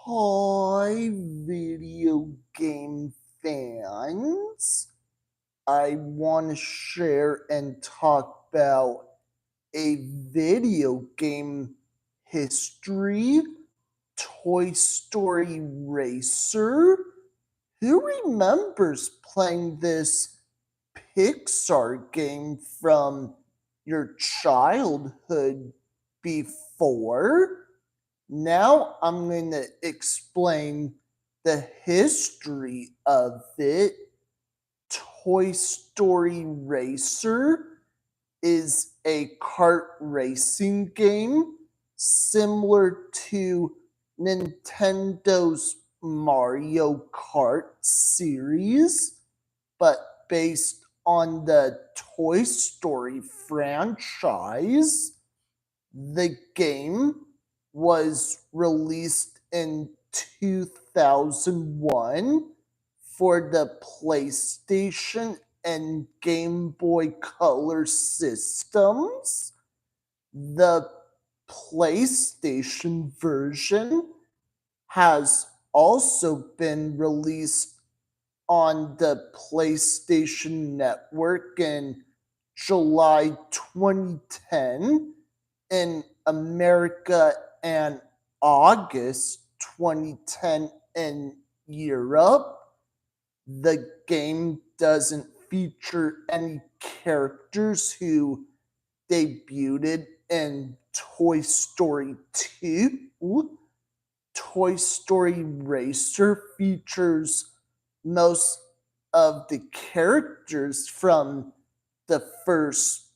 Hi, video game fans. I want to share and talk about a video game history, Toy Story Racer. Who remembers playing this Pixar game from your childhood before? Now I'm going to explain the history of it. Toy Story Racer is a kart racing game similar to Nintendo's Mario Kart series, but based on the Toy Story franchise. The game was released in 2001 for the PlayStation and Game Boy Color systems. The PlayStation version has also been released on the PlayStation Network in July 2010 in America and August 2010 in Europe. The game doesn't feature any characters who debuted in Toy Story 2. Toy Story Racer features most of the characters from the first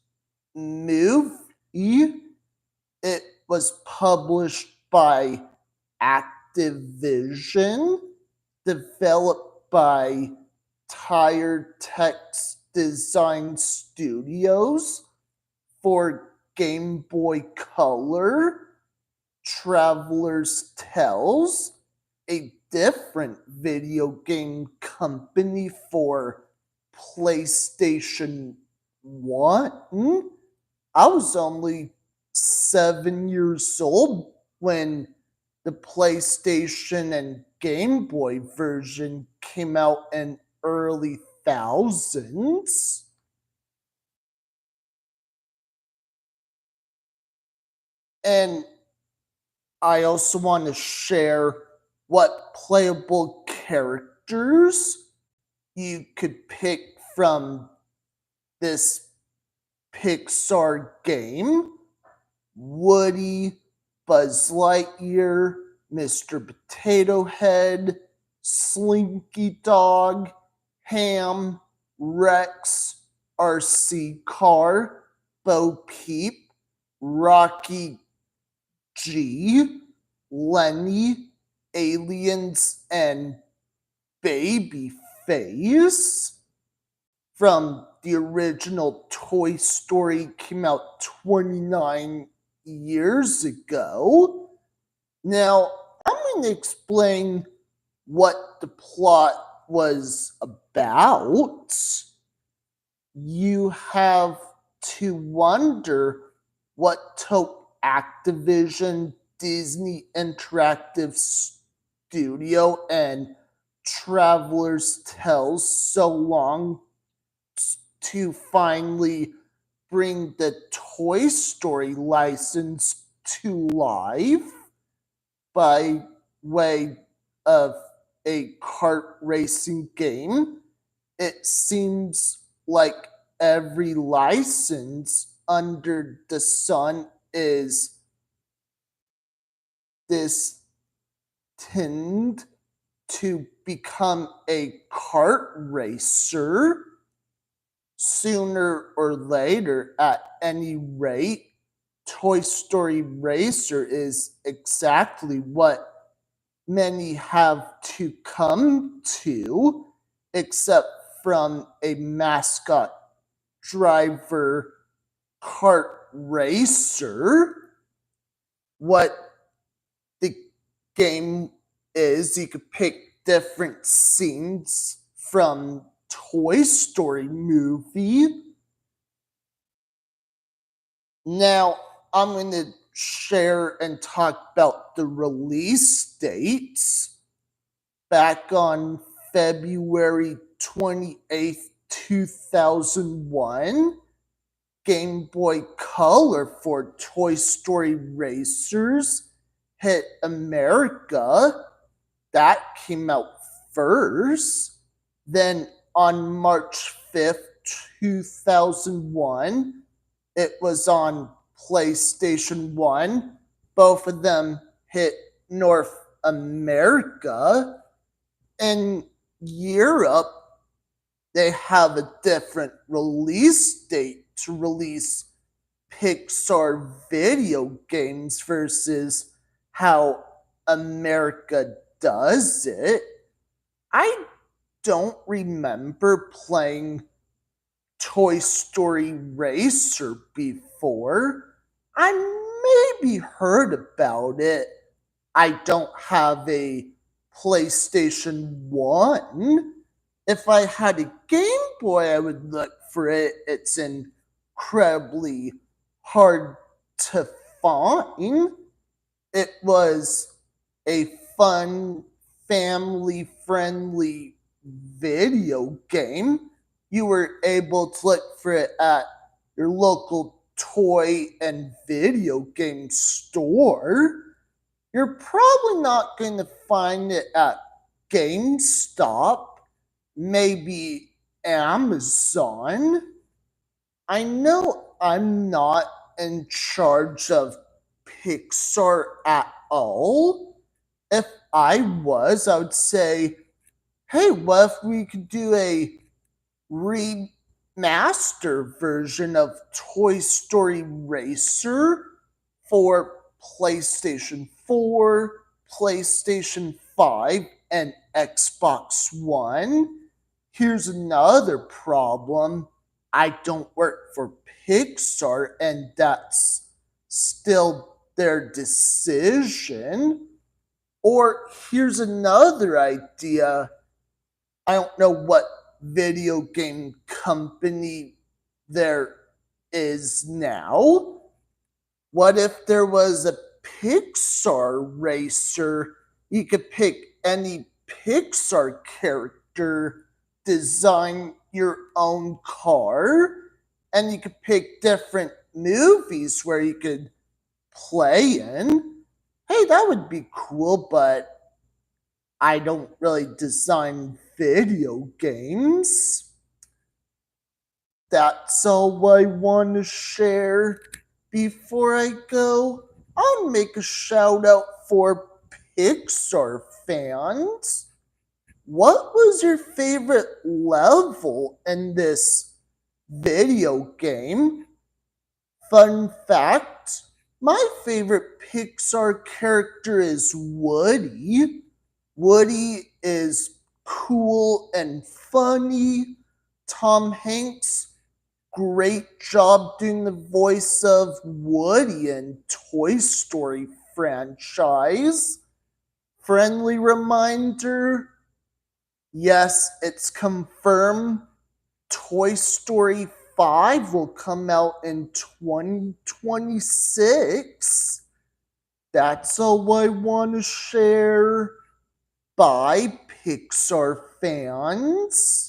movie. It was published by Activision, developed by Tire Text Design Studios for Game Boy Color. Traveler's Tales, a different video game company for PlayStation 1. I was only 7 years old when the PlayStation and Game Boy version came out in early thousands. And I also want to share what playable characters you could pick from this Pixar game. Woody, Buzz Lightyear, Mr. Potato Head, Slinky Dog, Ham, Rex, RC Car, Bo Peep, Rocky G, Lenny, Aliens, and Babyface. From the original Toy Story came out 29 years ago. Now, I'm going to explain what the plot was about. You have to wonder what took Activision, Disney Interactive Studio, and Travelers Tales so long to finally bring the Toy Story license to life by way of a kart racing game. It seems like every license under the sun is destined to become a kart racer sooner or later. At any rate, Toy Story Racer is exactly what many have to come to, except from a mascot driver kart racer. What the game is, you could pick different scenes from Toy Story movie. Now, I'm going to share and talk about the release dates. Back on February 28th, 2001, Game Boy Color for Toy Story Racers hit America. That came out first. Then on March 5th, 2001, it was on PlayStation 1. Both of them hit North America. In Europe, they have a different release date to release Pixar video games versus how America does it. I don't remember playing Toy Story Racer before. I maybe heard about it. I don't have a PlayStation 1. If I had a Game Boy, I would look for it. It's incredibly hard to find. It was a fun, family friendly video game. You were able to look for it at your local toy and video game store. You're probably not going to find it at GameStop, maybe Amazon. I know I'm not in charge of Pixar at all. If I was, I would say, hey, what if we could do a remaster version of Toy Story Racer for PlayStation 4, PlayStation 5, and Xbox One? Here's another problem. I don't work for Pixar, and that's still their decision. Or here's another idea. I don't know what video game company there is now. What if there was a Pixar racer? You could pick any Pixar character, design your own car, and you could pick different movies where you could play in. Hey, that would be cool, but I don't really design video games. That's all I want to share. Before I go, I'll make a shout out for Pixar fans. What was your favorite level in this video game? Fun fact, my favorite Pixar character is Woody. Woody is cool and funny. Tom Hanks, great job doing the voice of Woody in Toy Story franchise. Friendly reminder, yes, it's confirmed Toy Story 5 will come out in 2026. That's all I want to share. Bye, Pixar fans.